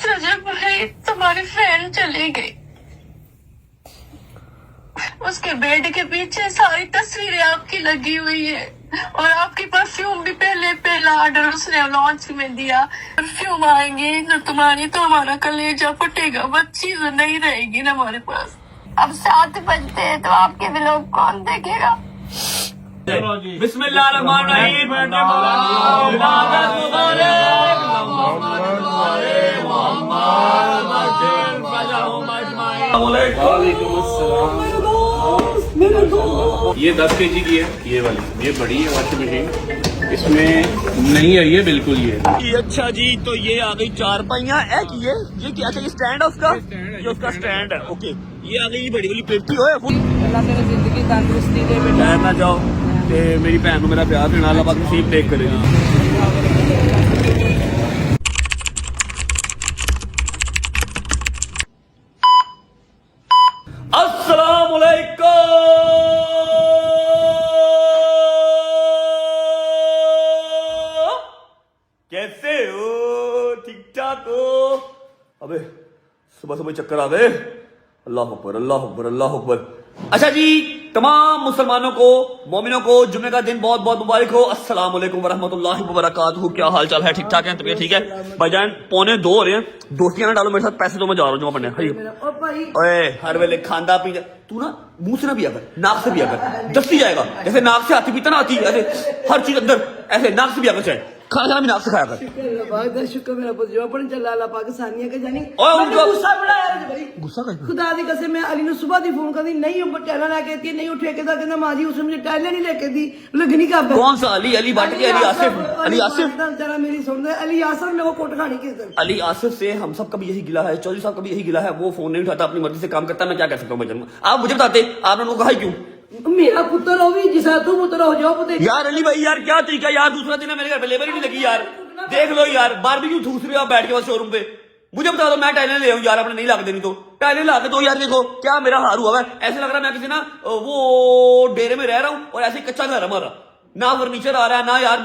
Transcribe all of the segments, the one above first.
रजब भाई तुम्हारी फ्रेंड चली गई, उसके बेड के पीछे सारी तस्वीरें आपकी लगी हुई है और आपकी परफ्यूम भी पहला ऑर्डर उसने लॉन्च में दिया। परफ्यूम आएंगी तो तुम्हारी तो हमारा कलेजा फटेगा, बच्ची तो नहीं रहेगी ना हमारे पास। अब 7 बजते हैं तो आपके व्लॉग कौन देखेगा? बिस्मिल्लाहिर्रहमानिर्रहीम। ये 10 kg की है, ये वाली, ये बड़ी है वॉशिंग मशीन, इसमें नहीं है ये बिल्कुल ये। अच्छा जी, तो ये आ गई 4 पहिया। ये क्या था? ये स्टैंड है उसका, ये उसका स्टैंड है। ओके, ये आ गई बड़ी वाली पेटी। होए अल्लाह मेरी जिंदगी तंदुरुस्ती दे बेटा। डर ना जाओ ते मेरी भैन को मेरा प्यार देना, अल्लाह पाक नसीब देख करेगी। अस्सलाम वालेकुम, कैसे हो? ठीक ठाक हो? अबे सुबह सुबह चक्कर आ गए। अल्लाह अकबर, अल्लाह अकबर, अल्लाह अकबर। अच्छा जी, तमाम मुसलमानों को, मोमिनों को जुम्मे का दिन बहुत बहुत मुबारक हो। अस्सलाम वालेकुम वरहमतुल्लाहि वबरकातुहू। क्या हाल चाल है? ठीक ठाक है? तबीयत ठीक है? भाईजान 1:45 हो रहे हैं, दोस्तियां ना डालो मेरे साथ, पैसे तो मैं जा रहा हूँ जमा पढ़ने। ओए हर वेले खांदा पींदा तू ना मुंह से ना पिया कर, नाक से पिया कर, दस्ती जाएगा। जैसे नाक से हाथी पीता ना आती, ऐसे हर चीज अंदर ऐसे नाक से पिया कर, चाहे खाना भी नाक से खाया कर। शुक्र मेरा पुत्र पढ़ चला अल्लाह पाकिस्तानिया के जानी। ओए उनको गुस्सा बड़ा यार भाई, गुस्सा कर। खुदा दी कसम मैं अली ने सुबह दी फोन कर दी, नहीं ऊपर टैला लेके आती नहीं उठे के दा कहंदा मां जी उसने मुझे टैले नहीं लेके दी, लगनी का कौन सा अली? अली भट्ट के? अली आसिफ? अली आसिफ जरा मेरी सुन दे, अली आसिफ ने वो कोट खानी के इधर। अली आसिफ से हम सब का भी यही गिला है, चौधरी साहब का भी यही गिला है। वो फोन नहीं उठाता, अपनी मर्जी से काम करता है। मैं क्या कह सकता हूँ भाईजान? आप मुझे बताते, आपने उनको कहा ही क्यों? मेरा पुत्र हो भी जिसा तू पुत्र हो जाओ पुत्र। यार अली भाई यार क्या तरीका यार, दूसरा दिन है मेरे घर पे लेबर ही नहीं लगी यार। देख लो यार, बारबेक्यू ठूस रहे हो आप बैठ के बस शोरूम पे। मुझे बता दो, मैं टाइलें ले आऊं यार, आपने नहीं ला के देनी तो टाइलें ला के दो यार। देखो क्या मेरा हार हुआ है, ऐसे लग रहा है मैं किसी ना वो डेरे में रह रहा हूँ और ऐसे कच्चा घर हमारा, ना फर्नीचर आ रहा है ना यार।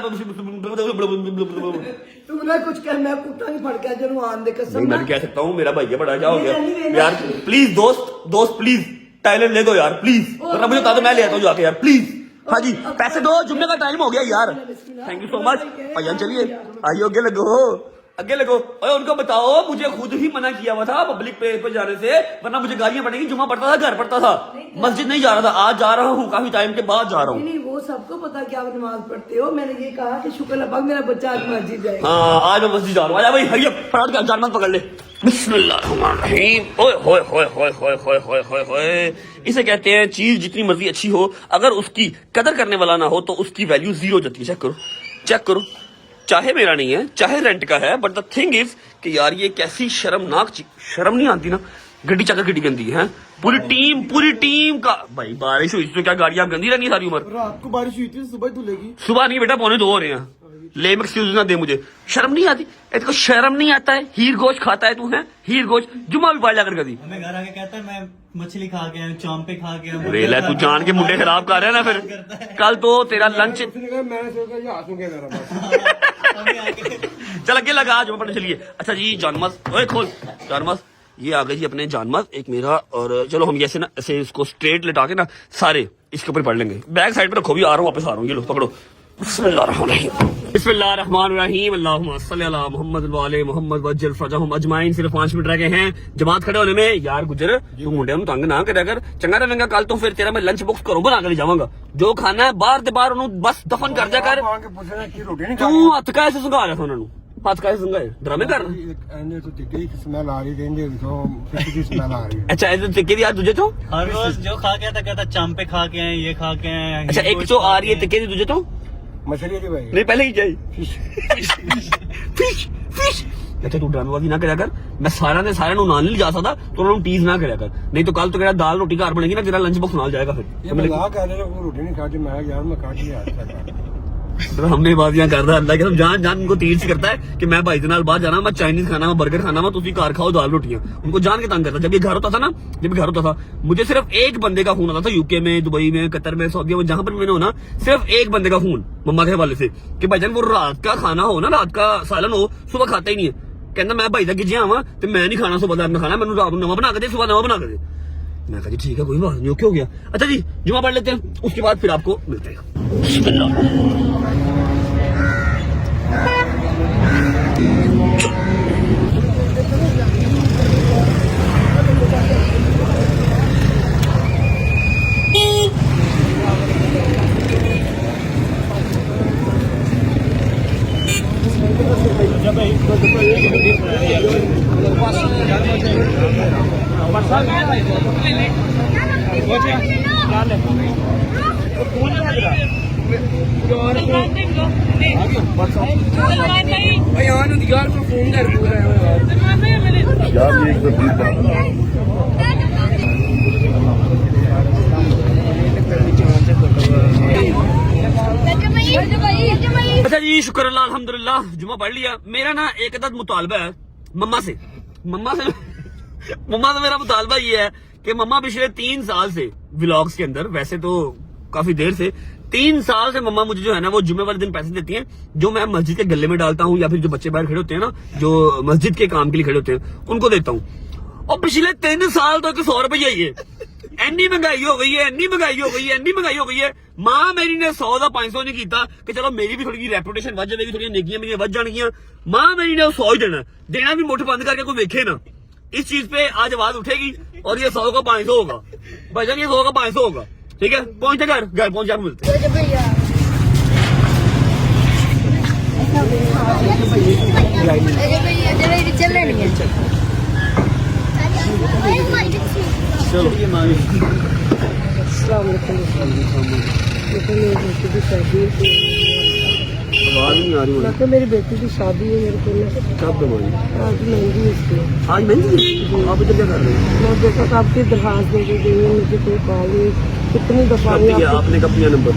तू ना कुछ कर, मैं कुत्ता नहीं फड़ के जनवान दे कसम। मैं कह सकता हूँ मेरा भैया बड़ा क्या हो गया यार। प्लीज दोस्त प्लीज टाइलें ले दो यार प्लीज, वरना मुझे बता दो मैं ले आता हूँ जाके यार प्लीज। हाँ जी पैसे दो, जुम्मे का टाइम हो गया यार। थैंक यू सो मच भैया। चलिए आइए आगे लगो। और उनको बताओ मुझे खुद ही मना किया हुआ था पब्लिक प्लेस पर जाने से, वरना मुझे गालियां पड़ेगी। जुम्मा पड़ता था, घर पड़ता था, मस्जिद नहीं जा रहा था। आज जा रहा हूँ, काफी टाइम के बाद जा रहा हूँ। नहीं वो सबको पता कि आप नमाज पढ़ते हो। मैंने ये कहा कि शुक्र अल्लाह पाक मेरा बच्चा आज मस्जिद जाए। हाँ आज मैं मस्जिद जा रहा हूँ। आजा भाई हरिया फटाफट के जानमत पकड़ ले। बिस्मिल्लाहिर्रहमानिर्रहीम। ओए होए होए होए होए होए होए होए होए। इसे कहते हैं चीज जितनी मर्जी अच्छी हो, अगर उसकी कदर करने वाला ना हो तो उसकी वैल्यू 0 हो जाती है। चेक करो, चाहे मेरा नहीं है चाहे रेंट का है, बट द थिंग इज कि यार ये कैसी शर्मनाक चीज, शर्म नहीं आती ना। गड्डी चक्कर गड्डी गंदी है, पूरी टीम का भाई। बारिश हुई तो क्या गाड़ियां गंदी रहनी सारी उम्र? रात को बारिश हुई थी, सुबह धुलेगी। सुबह नहीं बेटा, 1:45 हो रहे हैं। लेम एक्सक्यूज ना दे मुझे, शर्म नहीं आती? इसको शर्म नहीं आता है? हीर गोश्त खाता है तू? है हीर गोश्त? जुम्मा भी पढ़ जाकर कभी हमें घर आके कहता है मैं मछली खा गया, चौंपे खा गया। रेला तू जान के मुंडे खराब कर रहा है ना। फिर कल तो तेरा लंच मैंने सोचा ये आंसू के चल अगे लगा आज पढ़ने चलिए। अच्छा जी जानमस, ओए खोल जानमस। ये आ गई जी अपने जानमस एक मेरा, और चलो हम ऐसे ना ऐसे इसको स्ट्रेट लेटा के ना सारे इसके ऊपर पढ़ लेंगे। बैक साइड पे रखो, भी आ रहा हूँ वापस आ रहा हूँ। ये लो पकड़ो। बिस्मिल्लाहिर्रहमानिर्रहीम। अल्लाहुम्मा सल्ली अला मुहम्मद व आले मुहम्मद वज्जल फरजहुम अजमाइन। सिर्फ 5 मिनट रह गए हैं जमात खड़े होने में। यार गुजर तू मुंडे नु तंग ना करया कर, चंगा रहेगा। कल तो फिर तेरा मैं लंच बॉक्स घरों बना के ले जावांगा। जो खाना है बाहर दे बाहर उन्होंने बस दफन कर जा कर। तू हथ कैसे संघा रहा था उन्होंने? हथ कैसे संघाए? ड्रामे कर स्मेल आ रही है, स्मेल आ रही है। अच्छा ऐसे तिक्के दी यार तुझे तो हर रोज जो खा गया था कहता चांपे खा के आए, ये खा के आए। अच्छा एक तो आ रही है तिक्के दी तुझे तो मछली थी भाई, नहीं पहले ही चाहिए फिश। अच्छा तू ड्रामेबाजी ना करया कर। मैं सारा ने सारे नाल नहीं जा सकता तो उन्होंने टीज ना करया कर, नहीं तो कल तो तेरा दाल रोटी घर बनेगी ना, तेरा लंच बॉक्स नाल जाएगा। फिर रोटी नहीं खाती, मैं यार मैं खा लिया। हमने बाजियां करता अल्लाह के जान जान उनको तीर से करता है कि मैं भाई के नाल बाहर जाना, मैं चाइनीज खाना, मैं बर्गर खाना, मैं तुसी कार खाओ दाल रोटियां। उनको जान के तंग करता। जब ये घर होता था मुझे सिर्फ एक बंदे का फोन आता था, यूके में, दुबई में, कतर में, सऊदी में, जहां पर मैंने होना, सिर्फ एक बंदे का फोन मम्मा के हवाले से कि भाईजान वो रात का खाना हो ना, रात का सालन हो, सुबह खाता ही नहीं है। कहना मैं भाई तक गिजिया आवा तो मैं नहीं खाना सुबह का खाना, मैं रात नवा बना के दे, सुबह नवा बना के दे। मैं कहा जी ठीक है कोई बात नहीं, ओके हो गया। अच्छा जी जुमा पढ़ लेते हैं, उसके बाद फिर आपको मिलते हैं। अच्छा जी शुक्र अल्लाह अल्हम्दुलिल्लाह जुमा पढ़ लिया। मेरा ना एक अदद मुतालबा है मम्मा से मेरा मुतालबा ये है कि मम्मा पिछले 3 साल से व्लॉग्स के अंदर, वैसे तो काफी देर से, 3 साल से मम्मा मुझे जो है ना वो जुमे वाले दिन पैसे देती हैं, जो मैं मस्जिद के गले में डालता हूँ या फिर जो बच्चे बाहर खड़े होते हैं ना, जो मस्जिद के काम के लिए खड़े होते हैं, उनको देता हूँ। और पिछले 3 साल तो 100 रुपया ही है। एनी महंगाई हो गई है, एनी महंगाई हो गई है, एनी महंगाई हो गई है। मां मेरी ने 100 का 500 नहीं किया कि चलो मेरी भी थोड़ी रेपुटेशन बढ़ जाएगी, थोड़ी नेकियां मेरी बढ़ जाएंगी। मां मेरी ने 100 ही देना भी मुठ बंद करके कोई देखे ना। इस चीज पे आज आवाज उठेगी और ये 100 का 500 होगा भाईजान, ये 100 का 500 होगा। ठीक है पहुंचते घर पहुंच जाकर मिलते हैं। चलो आवाज नहीं आ रही तो मेरी बेटी की शादी है मेरे को, कब दवाई आज मेहंदी है इसकी। आज महंगी आप इधर क्या कर रहे हैं? मैं देखा तो आपकी दरखास्त दे दी है, मुझे कोई कॉल नहीं, कितनी दफा कब दिया आपने, कब दिया नंबर?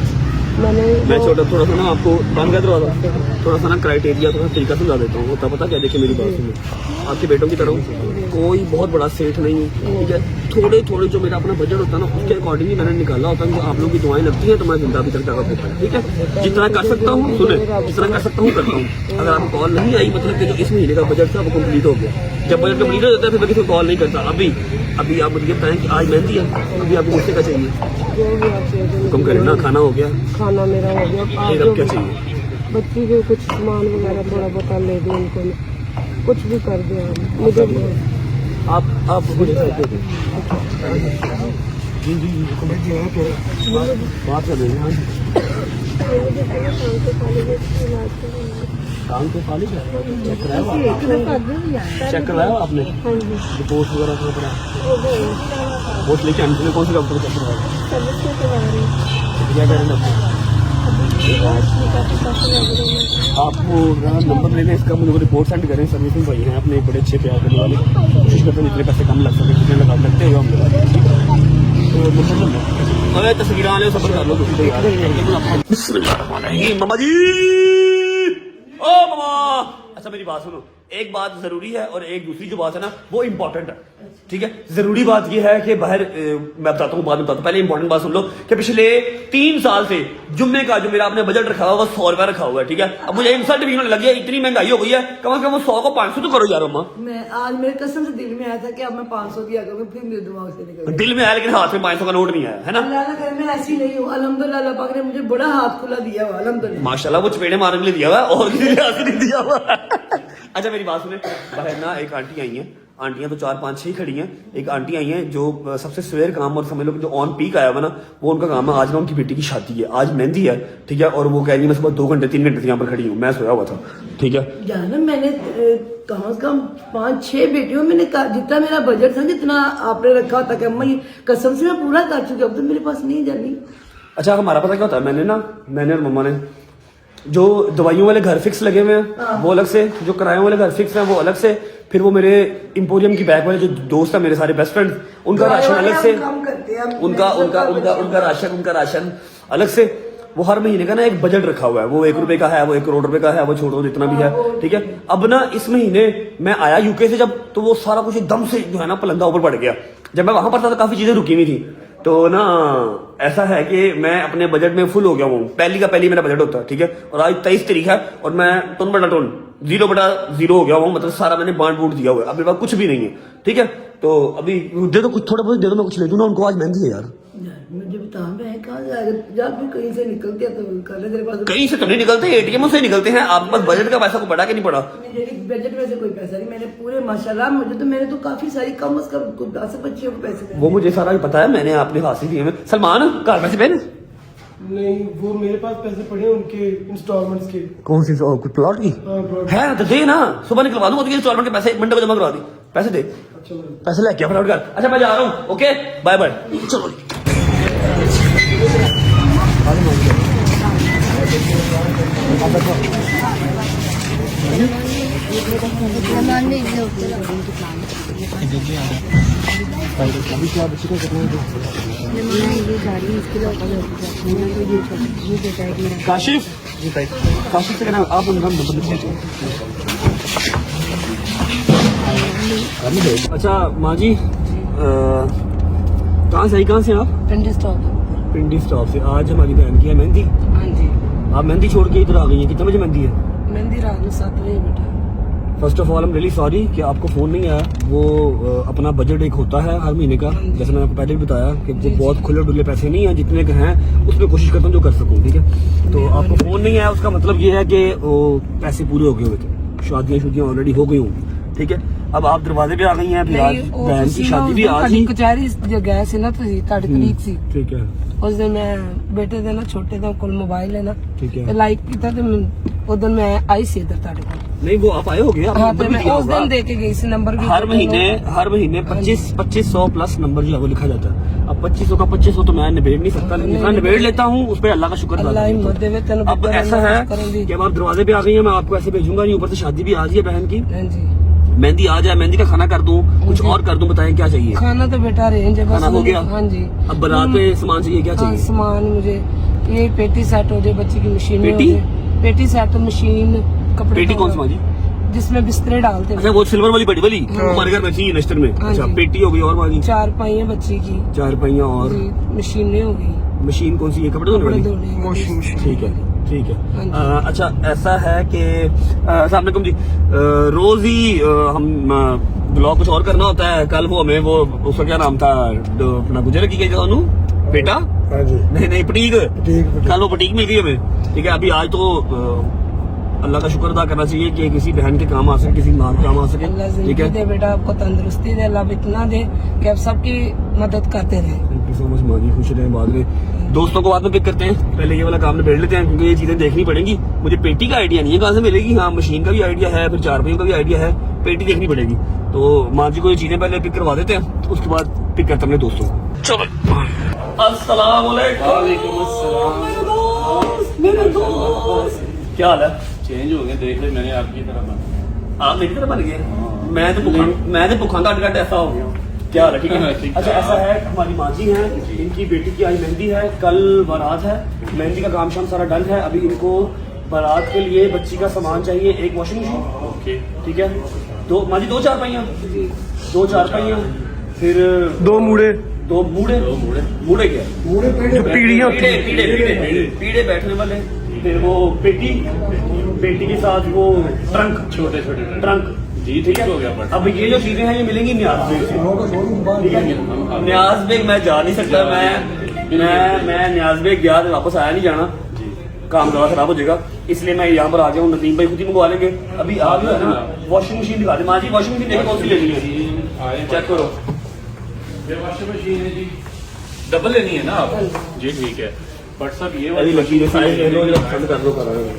मैंने मैं थोड़ा सा ना आपको बंद कर दरवाजा, थोड़ा सा ना क्राइटेरिया थोड़ा तरीका समझा देता हूँ। होता पता क्या, देखिए मेरी बात सुनो, आपके बेटों की तरह कोई बहुत बड़ा सेठ नहीं है, ठीक है। थोड़े थोड़े जो मेरा अपना बजट होता है ना उसके अकॉर्डिंग ही मैंने निकाला होता है कि आप लोगों की दुआएं लगती हैं तो मैं जिंदा अभी तक जगह पे है, ठीक है। जितना कर सकता हूँ सुने, जितना कर सकता हूँ करता हूँ। अगर आपको कॉल नहीं आई मतलब कि जो इस महीने का बजट था वो कंप्लीट हो गया। जब बजट कंप्लीट हो जाता है फिर मैं किसी को कॉल नहीं करता। अभी आप मुझे बताएं कि आज मेहंदी है, अभी आपको मुझसे क्या चाहिए? कम करें ना, खाना हो गया, खाना मेरा हो गया, अब क्या चाहिए? बच्ची को कुछ सामान वगैरह थोड़ा बहुत ले दो उनको, कुछ भी कर दो मुझे। आप मुझे बात कर रहे हैं काम तो खाली चेक कराया आपने, रिपोर्ट वगैरह रिपोर्ट लेके आने कौन सी डॉक्टर चेक करवाया? क्या कह रहे हैं आपको नंबर लेने इसका मुझे रिपोर्ट सेंड करें। सर्विसिंग भाई हैं अपने बड़े अच्छे प्यार करने वाले, कोशिश करते हैं जितने पैसे कम लग सके जितने लगा लगते हो हम तो अरे तस्वीर आने सफर कर लो मामा जी। ओ मामा अच्छा मेरी बात सुनो, एक बात जरूरी है और एक दूसरी जो बात है ना वो इम्पोर्टेंट है, ठीक है। जरूरी बात ये है कि बाहर मैं बताता हूँ बाद में बताता हूँ, पहले इंपॉर्टेंट बात सुन लो कि पिछले 3 साल से जुम्मे का जो मेरा आपने बजट रखा हुआ वो 100 रुपया रखा हुआ है, ठीक है। अब मुझे इंसल्ट भी होने लगी है, इतनी महंगाई हो गई है, कम से कम 100 को 500 तो करो यार अम्मा। मैं आज मेरे कसम से दिल में आया था कि अब मैं 500 दिया करूँ, फिर मेरे दिमाग से निकल गया। दिल में आया लेकिन हाथ में 500 का नोट नहीं आया है ना। अल्लाह ना करे मैं ऐसी नहीं हूँ, अल्हम्दुलिल्लाह अल्लाह पाक ने मुझे बड़ा हाथ खुला दिया हुआ, अल्हम्दुलिल्लाह माशाल्लाह। वो चपेड़े मारने के लिए दिया हुआ है और किसी लिहाज से नहीं दिया हुआ। अच्छा मेरी बात सुने, बाहर ना एक आंटी आई हैं, आंटियां तो 4 5 6 खड़ी हैं। एक आंटी आई हैं जो सबसे सवेर काम और समझ लो जो ऑन पीक आया हुआ ना वो उनका काम है। आज ना उनकी बेटी की शादी है, आज मेहंदी है, ठीक है। और वो कह रही है मैं सुबह 2 घंटे 3 घंटे से यहाँ पर खड़ी हूँ, मैं सोया हुआ था, ठीक है। जाना मैंने कम से कम 5 6 बेटियों मैंने जितना मेरा बजट था जितना आपने रखा होता कि अम्मा ये कसम से मैं पूरा कर चुकी, अब तो मेरे पास नहीं जानी। अच्छा हमारा पता क्या होता है, मैंने और मम्मा ने जो दवाइयों वाले घर फिक्स लगे हुए हैं वो अलग से, जो किरायों वाले घर फिक्स हैं वो अलग से, फिर वो मेरे इंपोरियम की बैग वाले जो दोस्त हैं मेरे सारे बेस्ट फ्रेंड उनका राशन अलग से, उनका राशन अलग से। वो हर महीने का ना एक बजट रखा हुआ है, वो 1 रुपए का है, वो 1 करोड़ रुपए का है, वो छोड़ो जितना भी है, ठीक है। अब ना इस महीने मैं आया यूके से जब, तो वो सारा कुछ एकदम से जो है ना पलंदा ऊपर पड़ गया। जब मैं वहां पर था तो काफी चीजें रुकी हुई थी, तो ना ऐसा है कि मैं अपने बजट में फुल हो गया हूँ। पहली का पहली मेरा बजट होता है, ठीक है। और आज 23 तारीख है और मैं टोन बटा टोन 0/0 हो गया हूँ। मतलब सारा मैंने बांट बूट दिया हुआ है, अब मेरे पास कुछ भी नहीं है, ठीक है। तो अभी दे दो कुछ, थोड़ा बहुत दे दो, मैं कुछ ले दूँ ना उनको। आज मेहंदी है यार। मुझे बता, मैं कहाँ जाएगा जब भी कहीं से निकल गया तो कर ले, तेरे पास कहीं से तो नहीं निकलते, एटीएम से निकलते हैं। आप बस बजट का पैसा को बढ़ा के नहीं पड़ा। मेरे बजट में से कोई पैसा नहीं, मैंने पूरे माशाल्लाह मैंने तो काफी सारी कम से कम 10 बच्चियों को पैसे दिए। वो मुझे सारा ही पता है, मैंने अपने हाथ से दिए हैं। सलमान घर पैसे पहने नहीं, वो मेरे पास पैसे पड़े हैं उनके इंस्टॉलमेंट्स के। कौन सी कुछ प्लॉट की प्लॉट। है तो दे ना, सुबह निकलवा दूंगा। तो इंस्टॉलमेंट के पैसे मंडे को जमा करवा दी, पैसे दे। अच्छा भाई। पैसे लेके फटाफट कर। अच्छा मैं जा रहा हूँ, ओके बाय बाय। चलो काशिफ, काशिफ से कहना आप अच्छा माँ जी कहाँ से आई, कहाँ से आप? पिंडी स्टॉप। पिंडी स्टॉप से। आज हमारी बहन की है मेहंदी। हाँ जी, आप मेहंदी छोड़ के इधर आ गई हैं, कितने बजे मेहंदी है? मेहंदी रात में 7 बजे बेटा। First of all I am really sorry कि आपको फोन नहीं आया। वो अपना बजट एक होता है हर महीने का, जैसे मैंने आपको पहले भी बताया कि वो बहुत खुले डुले पैसे नहीं है, जितने के हैं उसमें कोशिश करता हूँ जो कर सकूँ, ठीक है। तो आपको फोन नहीं आया, उसका मतलब ये है कि वो पैसे पूरे हो गए हुए थे, शादियाँ ऑलरेडी हो गई हूँ, ठीक है। अब आप दरवाजे पे आ गई हैं, फिर आज बहन की शादी भी आज ही। कचहरी गए थे ना, ਤੁਹਾਡੀ ਤਰੀਕ ਸੀ। ठीक है, ਉਸ ਦਿਨ ਮੈਂ ਬੇਟੇ ਦੇ ਨਾ ਛੋਟੇ ਦੇ ਕੋਲ ਮੋਬਾਈਲ ਹੈ ਨਾ, ठीक है। ਤੇ ਲਾਈਕ ਕੀਤਾ ਤੇ ਉਸ ਦਿਨ ਮੈਂ ਆਈ ਸੀ ਇੱਧਰ ਤੁਹਾਡੇ ਕੋਲ। नहीं वो आप आए हो गए, ਹਾਂ ਤੇ ਮੈਂ ਉਸ ਦਿਨ ਦੇ ਕੇ ਗਈ ਸੀ नंबर भी। हर महीने 2500 प्लस नंबर जो है वो लिखा जाता है। अब 2500 का 2500 तो मैं निबेड़ नहीं सकता, लेकिन जितना निबेड़ लेता हूँ उस पर अल्लाह का शुक्र अल्लाह अदा हिम्मत देवे तेन। अब ऐसा है कि अब आप दरवाजे पे आ गई हैं, मैं आपको ऐसे भेजूंगा नहीं। ऊपर से शादी भी आज ही है बहन की, हाँ जी। मेहंदी आ जाए, मेहंदी का खाना कर दूं, कुछ और कर दूं, बताएं क्या चाहिए? खाना तो बेटा रेंज है बस। खाना हो गया? हाँ जी। अब बारात पे सामान चाहिए, क्या हाँ, चाहिए? सामान मुझे ये पेटी सेट हो जाए, बच्चे की मशीन पेटी? पेटी सेट, मशीन, कपड़े। पेटी कौन सी माँ जी? जिसमें बिस्तरे डालते अच्छा हैं। वो सिल्वर वाली बड़ी वाली हमारे घर में चाहिए नश्तर में। हाँ अच्छा जी। पेटी हो गई, और माँ जी? 4 पाइयाँ बच्ची की 4 पहिया और जी, मशीनें हो गई, मशीन कौन सी है? कपड़े धोने कपड़े वाली? धोने। ठीक है, ठीक हाँ है। जी। अच्छा ऐसा है कि अस्सलाम वालेकुम जी, रोज ही हम ब्लॉग कुछ और करना होता है। कल वो हमें वो उसका क्या नाम था, अपना गुजर की गई थानू बेटा? हाँ जी। नहीं पटीक, कल वो पटीक मिल गई हमें, ठीक है। अभी आज तो अल्लाह का शुक्र अदा करना चाहिए कि किसी बहन के काम आ सके, किसी माँ के काम आ सके, अल्लाह ठीक जिंदगी है। दे बेटा, आपको तंदुरुस्ती दे, अल्लाह इतना दे कि आप सबकी मदद करते रहे। थैंक यू सो मच माँ जी, खुश रहें। बाद में दोस्तों को बाद में पिक करते हैं, पहले ये वाला काम निबेड़ लेते हैं क्योंकि ये चीजें देखनी पड़ेंगी। मुझे पेटी का आइडिया नहीं है कहाँ से मिलेगी। हाँ मशीन का भी आइडिया है, फिर 4 पहियों का भी आइडिया है, पेटी देखनी पड़ेगी। तो माँ जी को ये चीजें पहले पिक करवा देते हैं, उसके बाद पिक करते हैं अपने दोस्तों को। चलो अस्सलाम वालेकुम मेरे दोस्त, क्या हाल है? चेंज हो गए, देख ले मैंने आपकी तरह बना। आप मेरी तरह बन गए? मैं तो भुखा घट ऐसा हो गया। क्या हाल है? ठीक है। ठीक अच्छा ऐसा है, हमारी माँ जी हैं, इनकी बेटी की आज मेहंदी है, कल बारात है, मेहंदी का काम शाम सारा डन है। अभी इनको बारात के लिए बच्ची का सामान चाहिए, एक वॉशिंग मशीन, ओके, ठीक है, दो माँ जी 2-4 पहियाँ, 2-4 पहियाँ, फिर 2 मूड़े, 2 मूड़े, मूड़े क्या? मूड़े जो पीढ़ियाँ होती हैं। पीढ़े बैठने वाले, फिर वो पेटी, पेटी के साथ वो ट्रंक, छोटे छोटे ट्रंक जी, ठीक हो गया। बट अब ये जो चीजें हैं ये मिलेंगी न्याज बेग से, ठीक है। न्याज बेग मैं जा नहीं सकता, मैं न्याज बेग गया तो वापस आया नहीं जाना, काम थोड़ा खराब हो जाएगा, इसलिए मैं यहाँ पर आ गया हूँ। नदीम भाई खुद ही मंगवा लेंगे। अभी आ गया है ना, वॉशिंग मशीन दिखा दे माँ जी, वॉशिंग मशीन देखो कौन सी लेनी है, चेक करो। ये वॉशिंग मशीन है जी, डबल लेनी है ना आप? जी ठीक है। बट साहब ये अभी वाली लगी जो साइज ले लो, पसंद कर लो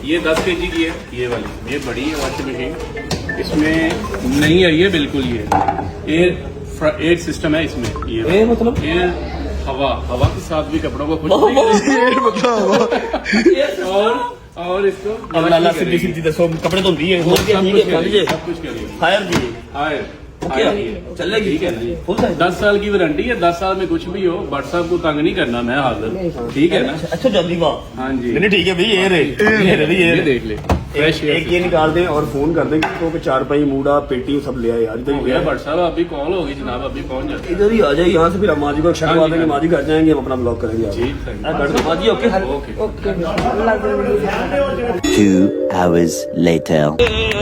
ये 10 kg की है, ये वाली ये बड़ी है वॉशिंग मशीन, इसमें नहीं है ये बिल्कुल। ये एयर सिस्टम है इसमें, ये मतलब एयर हवा के साथ भी कपड़ों को खुश और इसको अब लाला सीधी सीधी दसो कपड़े तो दी है, सब कुछ करिए। हायर दी हायर चलेगी, ठीक है ना जी। Full size. 10 साल की वारंटी है, 10 साल में कुछ भी हो बट साहब को तंग नहीं करना, मैं हाजिर, ठीक है ना? अच्छा जल्दी वाह। हाँ जी, नहीं ठीक है भाई, ये रे ये देख ले, फ्रेश एक ये निकाल दें और फोन कर दें कि तो चारपाई मूड़ा पेटी सब ले आए यार इधर भैया भट्ट साहब अभी कॉल होगी जनाब, अभी पहुंच जाते इधर ही आ जाए यहाँ से, फिर हम माजी को एक शर्ट देंगे, माजी घर जाएंगे, हम अपना ब्लॉग करेंगे ठीक है। माजी okay. Okay. Two hours later.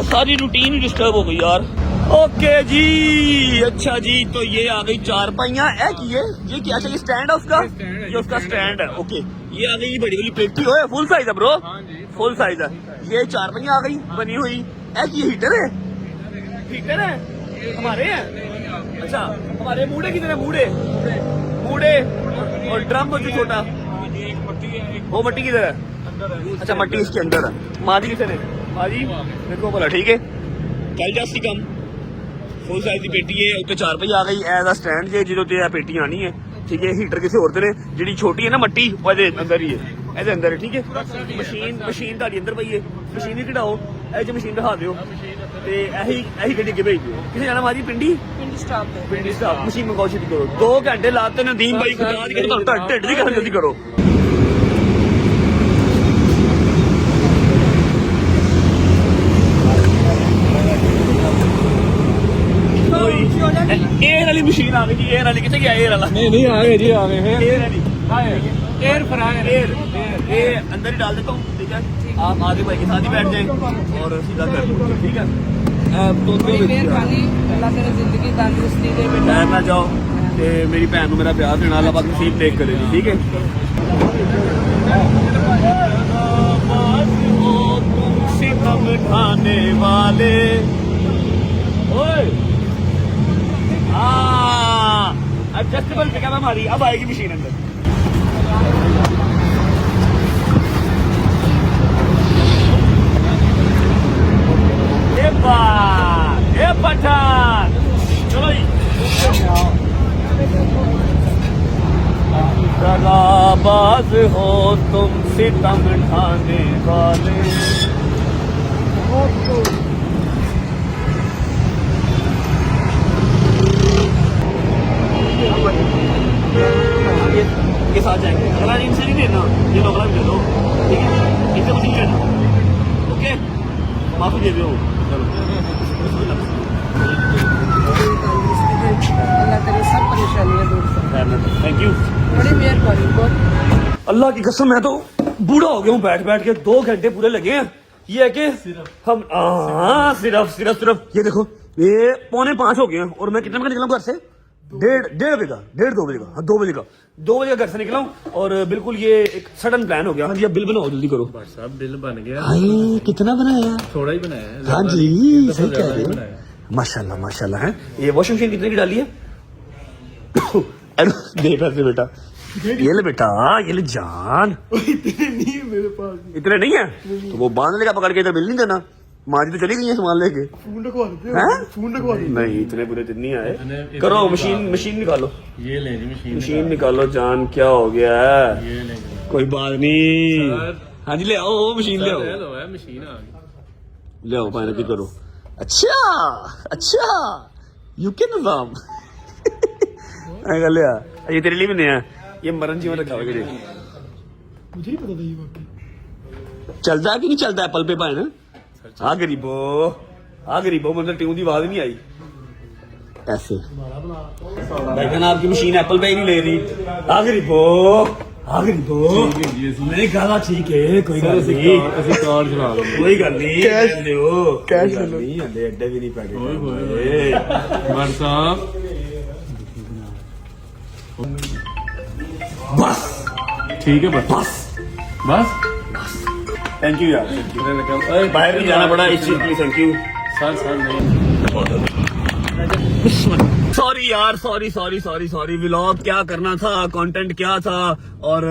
सारी रूटीन डिस्टर्ब हो गई यार। ओके जी, अच्छा जी, तो ये आ गई चारपाइयाँ। ये क्या चाहिए, स्टैंड है उसका, ये उसका स्टैंड है। ओके, ये आ गई बड़ी वाली पेटी है, फुल साइज है ब्रो, फुल साइज है। ये चारपाइयाँ आ गई बनी हुई। ये हीटर है, हीटर है हमारे हैं। अच्छा, हमारे मूड़े कितने हैं? मूड़े और ड्रम जो छोटा, वो मट्टी किधर है? अच्छा, मट्टी इसके अंदर है। माजी कितने ने? माजी देखो बोला ठीक है, कल जासी कम फुल साइज की पेटी है, उत्ते चारपाई आ गई एज अ स्टैंड जे जो पेटी आनी है। ठीक है, हीटर किसी होर ने, जी छोटी है ना मट्टी वो अंदर ही है, ਇਹਦੇ ਅੰਦਰ है। ठीक है, मशीन ਤੁਹਾਡੀ ਅੰਦਰ ਪਈ ਹੈ, मशीन ही ਕਢਾਓ, ਇਹ ਚ ਮਸ਼ੀਨ ਦਿਖਾ ਦਿਓ ਤੇ ਇਹੀ ਗੱਡੀ ਅੱਗੇ ਭੇਜ ਦਿਓ। ਕਿੱਥੇ ਜਾਣਾ ਮਾਜੀ? ਪਿੰਡੀ ਸਟਾਪ ਮਸ਼ੀਨ ਮੰਗਾਓ, ਛੇਤੀ ਕਰੋ। 2 ਘੰਟੇ ਲਾਤੇ ਨਦੀਮ ਭਾਈ ਖੁਦਾ ਦੀ ਕਿ ਤੁਹਾਨੂੰ ਢਿੱਡ ਦੀ ਕਰਨ ਜਲਦੀ ਕਰੋ। एयर वाली मशीन आ गई जी, एयर वाली कितने गया? एयर वाला नहीं आ गए जी, आ गए हैं। एयर वाली एयर फ्रायर ये अंदर ही डाल देता हूँ। ठीक है, आप आगे भाई के साथ ही बैठ जाएं और सीधा कर दो। ठीक है, तो मेहरबानी, अल्लाह तेरी जिंदगी तंदुरुस्ती दे बेटा। ना जाओ ते मेरी भैन को मेरा प्यार देना, अल्लाह पाक नसीब देख करे जी। ठीक है, सितम खाने वाले ओए एडजस्टेबल पिकअप हमारी अब आएगी मशीन अंदर। ये पठान चलो जी, दगाबाज हो तुम सितम ढाने वाले। ये साथ जाएंगे, अगला इनसे नहीं देना, ये अगला भी दे दो। ठीक है, इनसे कुछ नहीं लेना। ओके, माफी दे दो। अल्लाह तेरी सब परेशानियां दूर कर। थैंक यू, बड़ी मेहरबानी बहुत। अल्लाह की कसम मैं तो बूढ़ा हो गया हूँ बैठ बैठ के, 2 घंटे पूरे लगे हैं। ये है कि हम सिर्फ ये देखो, ये 4:45 हो गए हैं और मैं कितने बजे निकला घर से? 1:30 बजे का, 2 बजे का, हाँ 2 बजे का, 2 बजे का घर से निकला हूँ और बिल्कुल ये एक सडन प्लान हो गया। हाँ जी, अब बिल बनाओ जल्दी करो। साहब बिल बन गया, कितना बनाया? थोड़ा ही बनाया है। हाँ जी, सही कह रहे हो, माशाल्लाह माशाल्लाह है। ये वॉशिंग मशीन कितने की डाली है? दे पैसे बेटा, ये ले बेटा, ये ले जान। इतने नहीं है मेरे पास, इतने नहीं है तो वो बांध लेगा पकड़ के, इधर बिल नहीं देना। माजी तो चली गई है सामान लेके, फोन रखवा देते। नहीं इतने पूरे दिन नहीं आए। करो मशीन निकालो, ये ले जी मशीन निकालो जान, क्या हो गया है? ये ले कोई बात नहीं। हाँ जी ले आओ मशीन, ले आओ मशीन आ गई, ले आओ फाइनल की करो। अच्छा यूके निजाम ले आ, ये तेरे लिए भी नहीं है, ये मरण जीवन रखा हुआ। मुझे ही पता था ये वाकई चलता है कि नहीं चलता एप्पल पे पाए ना। हाँ गरीबो मतलब ट्यून की आवाज नहीं आई ऐसे। लेकिन आपकी मशीन एप्पल पे ही नहीं ले रही। हाँ गरीबो मैंने कहा ठीक है, कोई गल नहीं, कोई गल नहीं, कैश नहीं अड्डे भी नहीं पैके साहब। बस ठीक है, बस थैंक यू यार, बाहर भी जाना पड़ा इस चीज के लिए। थैंक यू सर नहीं। सॉरी यार, सॉरी व्लॉग क्या करना था, कंटेंट क्या था, और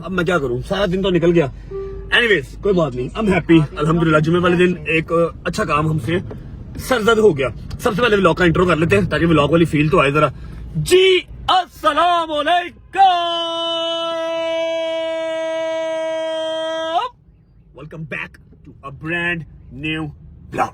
अब मैं क्या करूं, सारा दिन तो निकल गया। एनीवेज कोई बात नहीं, आई एम हैप्पी अल्हम्दुलिल्लाह। जुम्मे वाले दिन एक अच्छा काम हमसे सरजद हो गया। सबसे पहले व्लॉग का इंट्रो कर लेते हैं ताकि व्लॉग वाली फील तो आए जरा। जी अस्सलाम वालेकुम, welcome back to a brand new vlog.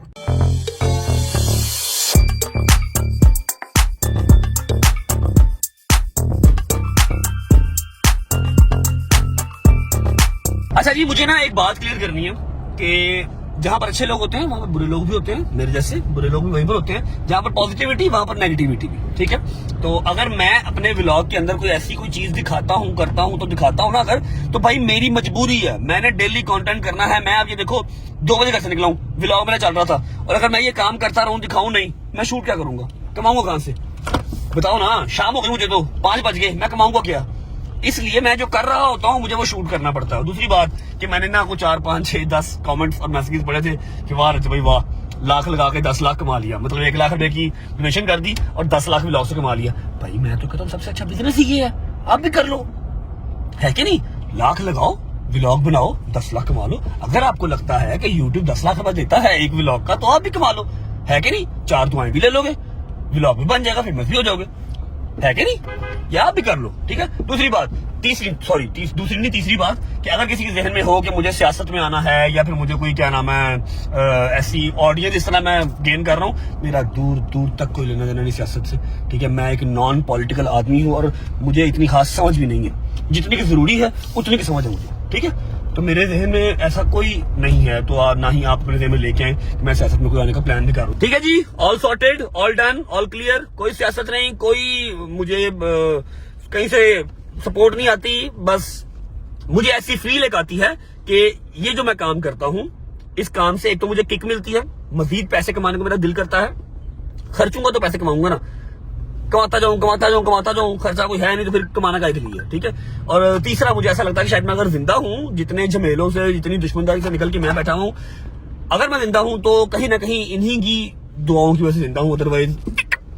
अच्छा जी, मुझे ना एक बात क्लियर करनी है कि जहां पर अच्छे लोग होते हैं वहां पर बुरे लोग भी होते हैं, मेरे जैसे बुरे लोग भी वहीं पर होते हैं, जहां पर पॉजिटिविटी वहां पर नेगेटिविटी भी, ठीक है। तो अगर मैं अपने व्लॉग के अंदर कोई ऐसी कोई चीज दिखाता हूं, करता हूं, तो दिखाता हूं ना अगर, तो भाई मेरी मजबूरी है, मैंने डेली कंटेंट करना है। मैं अब ये देखो 2 बजे घर से निकला हूं, व्लॉग मेरा चल रहा था, और अगर मैं ये काम करता रहूं, दिखाऊं नहीं, मैं शूट क्या करूंगा, कमाऊंगा कहां से, बताओ ना। शाम हो गई मुझे, तो 5 बज गए, मैं कमाऊंगा क्या। इसलिए मैं जो कर रहा होता हूँ मुझे वो शूट करना पड़ता है। दूसरी बात कि मैंने ना कुछ 4, 5, 6, 10 कमेंट्स और मैसेजेस पढ़े थे कि वाह रजब भाई वाह, लाख लगा के 10 लाख कमा लिया, मतलब 1 लाख रुपए की डोनेशन कर दी और 10 लाख व्लॉग से कमा लिया। भाई मैं तो कहता हूँ सबसे अच्छा बिजनेस ही ये है, आप भी कर लो, है कि नहीं। लाख लगाओ, व्लॉग बनाओ, 10 लाख कमा लो। अगर आपको लगता है कि यूट्यूब 10 लाख रुपए देता है एक व्लॉग का, तो आप भी कमा लो, है कि नहीं। 4 दुआएं भी ले लोगे, व्लॉग भी बन जाएगा, फेमस भी हो जाओगे, है कि नहीं। या आप भी कर लो, ठीक है। दूसरी बात, तीसरी बात कि अगर किसी के जहन में हो कि मुझे सियासत में आना है, या फिर मुझे कोई क्या नाम है ऐसी ऑडियंस इस तरह मैं गेन कर रहा हूँ, मेरा दूर दूर तक कोई लेना देना नहीं सियासत से, ठीक है। मैं एक नॉन पॉलिटिकल आदमी हूँ और मुझे इतनी खास समझ भी नहीं है, जितनी की जरूरी है उतनी की समझ है मुझे, ठीक है। तो मेरे जहन में ऐसा कोई नहीं है, तो ना ही आप अपने जहन में लेके आए कि मैं सियासत में कोई आने का प्लान भी कर रहा हूँ, ठीक है जी। All sorted, all done, all clear, कोई सियासत नहीं, कोई मुझे कहीं से सपोर्ट नहीं आती। बस मुझे ऐसी फील एक आती है कि ये जो मैं काम करता हूं, इस काम से एक तो मुझे किक मिलती है, मजीद पैसे कमाने को मेरा दिल करता है। खर्चूंगा तो पैसे कमाऊंगा ना, कमाता जाऊं, खर्चा कोई है नहीं तो फिर कमाना काहे के लिए, ठीक है। और तीसरा, मुझे ऐसा लगता है कि शायद मैं अगर जिंदा हूं, जितने झमेलों से, जितनी दुश्मनदारी से निकल के मैं बैठा हूं, अगर मैं जिंदा हूं तो कहीं ना कहीं इन्हीं की दुआओं की वजह से जिंदा हूं, अदरवाइज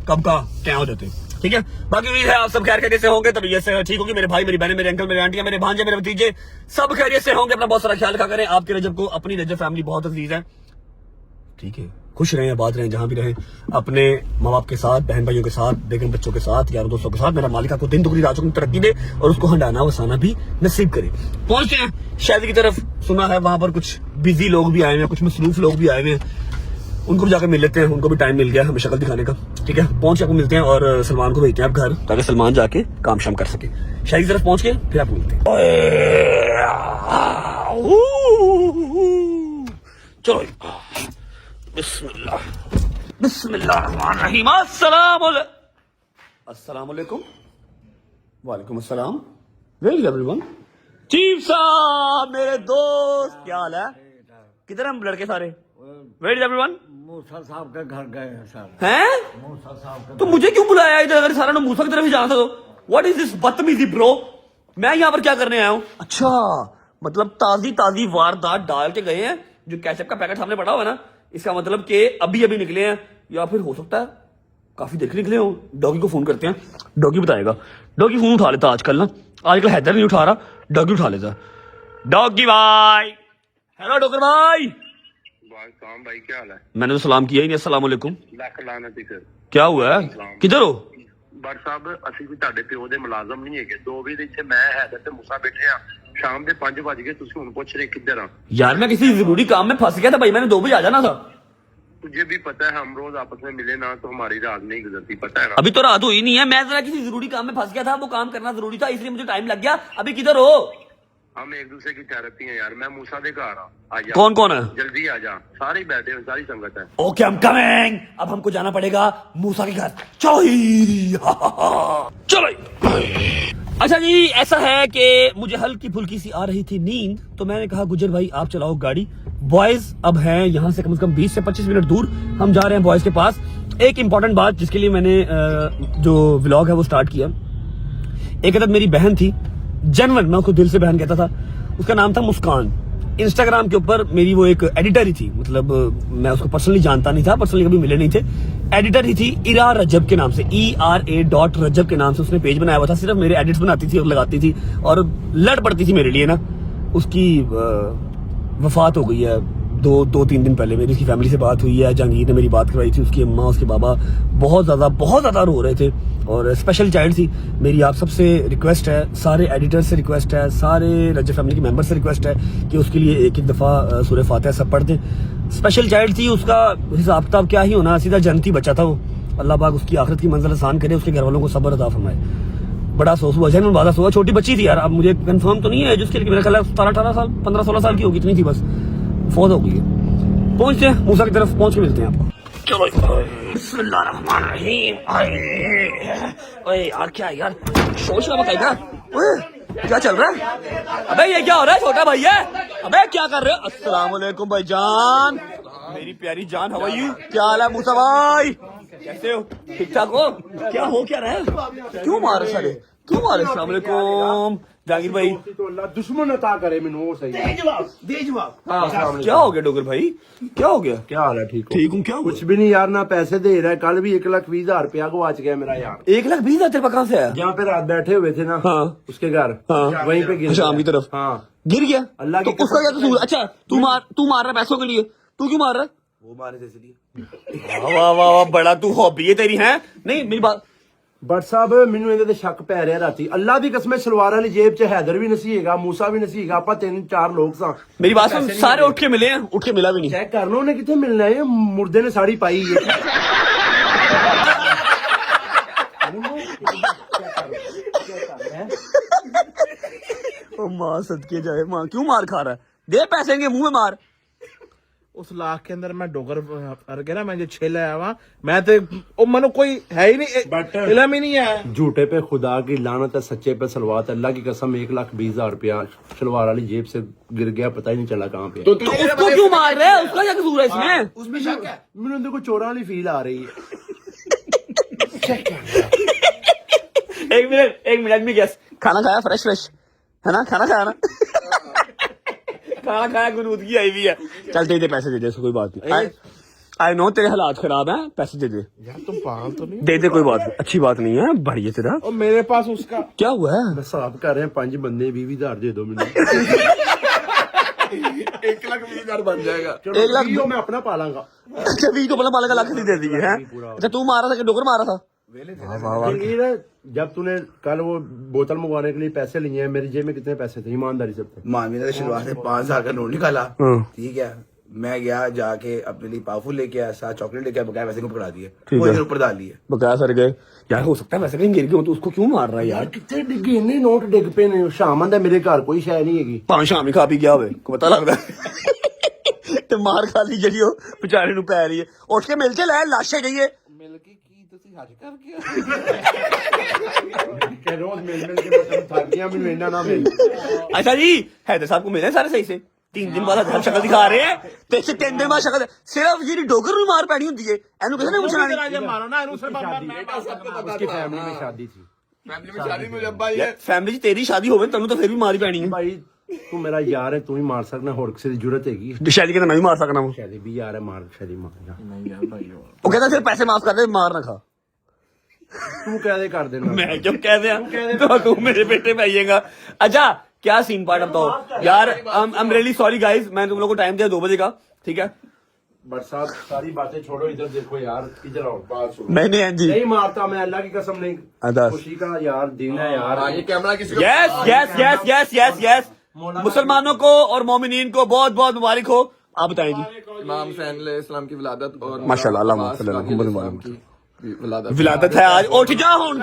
कब का क्या हो जाते, ठीक है। बाकी उम्मीद है आप सब खैर खैरियत से होंगे, तबीयत से ठीक होगी। मेरे भाई, मेरी बहनें, मेरे अंकल, मेरे आंटियां, मेरे भांजे, मेरे भतीजे सब खैरियत से होंगे। अपना बहुत सारा ख्याल रखा करें। आपके रजब को, अपनी रजब फैमिली बहुत अजीज है, ठीक है। खुश रहें, आबाद रहें, जहां भी रहें, अपने माँ बाप के साथ, बहन भाइयों के साथ, बेगम बच्चों के साथ, यारों दोस्तों के साथ। मेरा मालिका को दिन दुगनी रातों में तरक्की दे और उसको हंडाना वसाना भी नसीब करे। पहुंचते हैं शादी की तरफ, सुना है वहां पर कुछ बिजी लोग भी आए हुए हैं, कुछ मसरूफ लोग भी आए हुए हैं, उनको भी जाकर मिल लेते हैं। उनको भी टाइम मिल गया हमें शक्ल दिखाने का, ठीक है। पहुंच के आपको मिलते हैं और सलमान को भेजते हैं आप घर, ताकि सलमान जाके काम शाम कर सके। शादी की तरफ पहुंच के फिर आपको मिलते हैं। चलो बिस्मिल्लाहिर्रहमानिर्रहीम। अस्सलाम वालेकुम। वालेकुम अस्सलाम। Very good everyone. चीफ साहब, मेरे दोस्त, क्या हाल है? किधर हम लड़के सारे? Very good everyone. मूसा साहब के घर गए हैं सर। हैं? मूसा साहब तो मुझे क्यों बुलाया इधर? अगर सारा लोग मूसा की तरफ ही जाना था तो व्हाट इज दिस बदतमीजी ब्रो? मैं यहाँ पर क्या करने आया हूँ? अच्छा, मतलब ताजी वारदात डाल के गए हैं। जो कैचअप का पैकेट सामने पड़ा हुआ है ना, इसका मतलब कि अभी निकले हैं, या फिर हो सकता है काफी देर के निकले हो। डॉगी को फोन करते हैं, डॉगी बताएगा। डॉगी फोन उठा लेता आजकल हैदर नहीं उठा रहा, डॉगी उठा लेता। डॉगी भाई, हेलो डॉक्टर भाई। भाई क्या हाल है? मैंने तो सलाम किया ही नहीं। अस्सलाम वालेकुम। ਲੱਖ ਲਾਨਤ ਹੀ ਸਰ। क्या हुआ है? किधर हो? ਬਟ ਸਾਹਿਬ ਅਸੀਂ ਵੀ ਤੁਹਾਡੇ ਪਿਓ ਦੇ ਮੁਲਾਜ਼ਮ ਨਹੀਂ ਹੈਗੇ। 2 ਵਜੇ ਇੱਥੇ ਮੈਂ ਹੈਦਰ ਤੇ ਮੂਸਾ ਬੈਠੇ ਆ, शाम ਦੇ 5 ਵਜ ਗਏ, ਤੁਸੀਂ ਹੁਣ ਪੁੱਛ ਰਹੇ ਕਿੱਧਰ ਆ? यार मैं किसी जरूरी काम में फंस गया था भाई, मैंने 2 बजे आ जाना था। तुझे भी पता है हम रोज आपस में मिले ना तो हमारी रात नहीं गुजरती, पता है ना? अभी तो रात हुई नहीं है, मैं जरा किसी जरूरी काम में फंस गया था, वो काम करना जरूरी था, इसलिए मुझे टाइम लग गया। अभी किधर हो? हम एक दूसरे की थेरेपी है यार। मैं मूसा दे घर आ जा। कौन कौन है? जल्दी आ जा, सारे ही बैठे हैं, सारी संगत है। Okay, I am coming. अब हमको जाना पड़ेगा मूसा के घर। चलो ही चलो। अच्छा जी, ऐसा है कि मुझे हल्की फुल्की सी आ रही थी नींद, तो मैंने कहा गुजर भाई आप चलाओ गाड़ी। बॉयज अब हैं यहाँ से कम 20 से 25 मिनट दूर, हम जा रहे हैं बॉयज के पास। एक इंपॉर्टेंट बात जिसके लिए मैंने जो व्लॉग है वो स्टार्ट किया, एक अदद मेरी बहन थी, जनवन, मैं उसको दिल से बहन कहता था, उसका नाम था मुस्कान। इंस्टाग्राम के ऊपर मेरी वो एक एडिटर ही थी, मतलब मैं उसको पर्सनली जानता नहीं था, पर्सनली कभी मिले नहीं थे, एडिटर ही थी। इरा रजब के नाम से, ERA.रजब के नाम से उसने पेज बनाया हुआ था। सिर्फ मेरे एडिट्स बनाती थी और लगाती थी और लड़ पड़ती थी मेरे लिए ना। उसकी वफात हो गई है 2-3 दिन पहले। मेरी उसकी फैमिली से बात हुई है, जहांगीर ने मेरी बात करवाई थी। उसकी अम्मा, उसके बाबा बहुत ज्यादा रो रहे थे और स्पेशल चाइल्ड थी। मेरी आप सबसे रिक्वेस्ट है, सारे एडिटर से रिक्वेस्ट है, सारे रजब फैमिली के मेंबर से रिक्वेस्ट है कि उसके लिए एक दफा सूरह फातिहा सब पढ़ दें। स्पेशल चाइल्ड थी, उसका हिसाब किताब क्या ही होना, सीधा जन्नती बच्चा था वो। अल्लाह पाक उसकी आखिरत की मंजिल आसान करे, उसके घर वालों को सब्र अता फरमाए। बड़ा अफसोस हुआ, जहन में बात हुआ। छोटी बच्ची थी यार, अब मुझे कंफर्म तो नहीं है जिसके लिए, मेरा ख्याल है 17-18 साल, 15-16 साल की होगी, इतनी थी बस। फौत हो गई है। पहुंचते हैं मूसा की तरफ, पहुंच के मिलते हैं आपको। चलो बिस्मिल्लाहिर्रहमानिर्रहीम। ओए यार क्या है यार, शोर शराबा क्या है? ओए क्या चल रहा है? अबे ये क्या हो रहा है? छोटा भाई है, अबे क्या कर रहे हो? अस्सलाम वालेकुम भाईजान, मेरी प्यारी जान, हाउ आर यू? क्या हाल है मूसा भाई, कैसे हो? ठीक ठाक हो? क्या हो क्या रहा है? क्यों मारे सारे, क्यों मारे? अस्सलाम वालेकुम जहांगीर भाई। तो अल्लाह दुश्मन अता करे मैनू वो सही दे जवाब क्या हो गया डोगर भाई, क्या हो गया? क्या हाल है? ठीक हो? ठीक हूँ। क्या हुआ? कुछ भी नहीं यार, ना पैसे दे रहा है। कल भी 1,20,000 रुपया गवाच गया मेरा यार। 1,20,000 तेरे पास कहाँ से आया? जहाँ पे रात बैठे हुए थे ना, हाँ। उसके घर, हाँ। वहीं पे गिर शाम की गया। तरफ हाँ, गिर गया। अल्लाह की तो उसका क्या कसूर? अच्छा तू मार रहा है पैसों के लिए, तू क्यों मार रहा है? वो मारे थे इसलिए। वाह वाह वाह, बड़ा तू हॉबी है तेरी, है नहीं मेरी बात। बट साहब मैनू ਇਹਦੇ ਤੇ ਸ਼ੱਕ ਪੈ ਰਿਹਾ ਰਾਤੀ। ਅੱਲਾ ਦੀ ਕਸਮ ਸਲਵਾਰ ਵਾਲੀ ਜੇਬ 'ਚ ਹੈਦਰ ਵੀ ਨਹੀਂ ਹੈਗਾ, ਮੂਸਾ ਵੀ ਨਹੀਂ ਹੈਗਾ, ਆਪਾਂ 3-4 ਲੋਕ ਸਾਂ। मेरी बात सुन, सारे उठ के मिले हैं, उठ के मिला भी नहीं। ਚੈੱਕ ਕਰ ਲਓ ਉਹਨੇ ਕਿੱਥੇ ਮਿਲਣਾ ਹੈ। ਮੁਰਦੇ ਨੇ ਸਾੜੀ ਪਾਈ ਹੈ। ओ माँ सदके जाए, माँ क्यों मार खा रहा है? दे पैसे के मुंह में मार। उस लाख के अंदर मैं डोगर अर गया ना, मैं जो 6 लाया हुआ, मैं तो ओ मनो कोई है ही नहीं, इलम ही नहीं है। झूठे पे खुदा की लानत है, सच्चे पे सलवात है। अल्लाह की कसम 1,20,000 रुपया सलवार वाली जेब से गिर गया, पता ही नहीं चला कहाँ पे। तो उसको क्यों मार रहे हैं? उसका क्या कसूर है इसमें? उसमें शक है, मैंने देखो चोरा वाली फील आ रही है। एक मिनट में गैस, खाना खाया फ्रेश है ना? खाना खाया ना? खाना खाया, गुनूदगी आई हुई है। चल दे पैसे दे दे, कोई बात नहीं। आई नो तेरे हालात खराब हैं, पैसे दे दे यार तुम पागल तो नहीं? दे दे, कोई बात नहीं, अच्छी बात नहीं है, बढ़िया तेरा। और मेरे पास उसका क्या हुआ है? बस साफ कर रहे हैं, 5 बंदे 20,000 दे दो मैंने। 1,20,000 बन जाएगा। 1,20,000 मैं अपना पालांगा। अच्छा 20 को बोला का लाख नहीं दे दिए हैं? अच्छा तू मारा था कि डोगर मारा था? जब तूने कल वो बोतल मंगवाने के लिए पैसे लिए हैं, मेरी जेब में कितने पैसे थे ईमानदारी से? मामी ने शुरुआत में 5,000 का नोट निकाला, ठीक है। मैं गया जाके अपने लिए पावफुल लेके आया, साथ चॉकलेट लेके आया, बकाया पैसे को पकड़ा दिए, वो इधर ऊपर डाल दिए। बकाया सर गए यार, हो सकता है वैसे कहीं गिर गए हो, तो उसको क्यों मार रहा है यार? कितने डिगे इन्ने नोट डिग पे ने। शाम आंदा मेरे घर कोई शय नहीं हैगी। 5 शाम ही खा पी गया होवे, को पता लगदा ते मार खा ली ਜਿਹੜੀ ਉਹ ਵਿਚਾਰੇ ਨੂੰ ਪੈ ਰਹੀ ਹੈ। ਉੱਠ ਕੇ ਮਿਲ ਕੇ ਲੈ, ਲਾਸ਼ੇ ਜਾਈਏ मिल के की तुसी हज कर गया। के रोज मिल के मैं थक गया, मैंने इन्ना ना मिल। अच्छा जी, हैदर साहब को मिले सारे सही से? 3 दिन बाद हर शक्ल दिखा रहे हैं ते 3 दिन बाद शक्ल सिर्फ जी डोगर ਨੂੰ ਮਾਰ ਪੈਣੀ ਹੁੰਦੀ ਹੈ, ਇਹਨੂੰ ਕਿਸੇ ਨੇ ਪੁੱਛਣਾ ਨਹੀਂ। मारो ना इन्हों से उसकी फैमिली में शादी थी। फैमिली में शादी मुझे भाई है। फैमिली 'ਚ ਤੇਰੀ ਸ਼ਾਦੀ ਹੋਵੇ ਤੈਨੂੰ ਤਾਂ ਫਿਰ ਵੀ ਮਾਰੀ ਪੈਣੀ ਹੈ भाई तू मेरा यार है, तू ही मार सकना, होर किसी की जरूरत हैगी? शादी के मैं भी मार सकना हूं। शादी भी यार है, मार शादी मार। नहीं यार भाई वो कहता सिर्फ पैसे माफ कर दे, मार ना खा। तू कह दे कर देना। मैं क्यों कह दिया? तो तू मेरे बेटे पे आइएगा। अच्छा क्या सीन पार्ट बताओ यार। I am really sorry guys, मैं तुम लोगों को टाइम दिया 2 बजे का, ठीक है? बरसात सारी बातें छोड़ो, इधर देखो यार, इधर आओ, बात सुनो। नहीं जी, नहीं मारता मैं, अल्लाह की कसम नहीं। अदास। खुशी का यार दिन है यार। ये कैमरा किसी यस मुसलमानों को और मोमिनीन को बहुत बहुत मुबारक हो। आप बताएं जी। इमाम हुसैन इस्लाम की विलादत और माशाल्लाह, अल्लाह की विलादत विलादत है आज। उठ जा हुन,